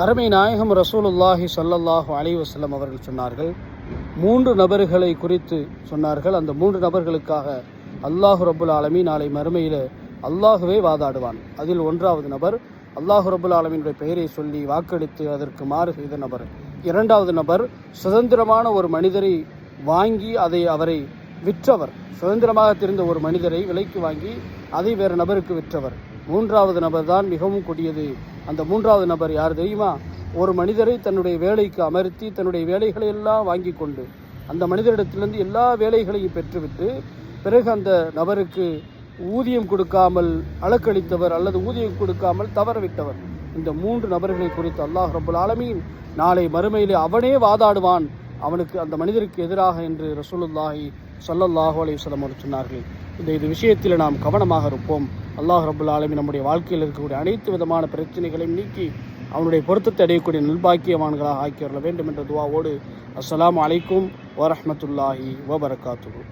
அருமை நாயகம் ரசூலுல்லாஹி ஸல்லல்லாஹு அலைஹி வஸல்லம் அவர்கள் சொன்னார்கள், 3 நபர்களை குறித்து சொன்னார்கள். அந்த 3 நபர்களுக்காக அல்லாஹ் ரப்புல் ஆலமீன் நாளை மறுமையில் அல்லாஹுவே வாதாடுவான். அதில் 1வது நபர் அல்லாஹ் ரப்புல் ஆலமீனுடைய பெயரை சொல்லி வாக்களித்து அதற்கு மாறு செய்த நபர். 2வது நபர் சுதந்திரமான ஒரு மனிதரை வாங்கி அவரை விற்றவர். சுதந்திரமாக தெரிந்த ஒரு மனிதரை விலைக்கு வாங்கி அதை வேறு நபருக்கு விற்றவர். 3வது நபர் தான் மிகவும் கொடியது. அந்த 3வது நபர் யார் தெரியுமா? ஒரு மனிதரை தன்னுடைய வேலைக்கு அமர்த்தி தன்னுடைய வேலைகளை எல்லாம் வாங்கி கொண்டு அந்த மனிதரிடத்திலிருந்து எல்லா வேலைகளையும் பெற்றுவிட்டு பிறகு அந்த நபருக்கு ஊதியம் கொடுக்காமல் அலக்களித்தவர் அல்லது ஊதியம் கொடுக்காமல் தவறவிட்டவர். இந்த 3 நபர்களை குறித்து அல்லாஹ் ரப்புல் ஆலமீன் நாளை மறுமையிலே அவனே வாதாடுவான் அவனுக்கு, அந்த மனிதருக்கு எதிராக என்று ரசூலுல்லாஹி ஸல்லல்லாஹு அலைஹி வஸல்லம் அவர்கள் சொன்னார்கள். இந்த விஷயத்தில் நாம் கவனமாக இருப்போம். அல்லாஹ் ரப்புல் ஆலமீன் நம்முடைய வாழ்க்கையில் இருக்கக்கூடிய அனைத்து விதமான பிரச்சனைகளையும் நீக்கி அவனுடைய பொருத்தத்தை அடையக்கூடிய நல்பாக்கியவான்களாக ஆக்கி வரல வேண்டும் என்ற துவாவோடு அஸ்ஸலாமு அலைக்கும் வரஹ்மத்துல்லாஹி வபரகாத்துஹு.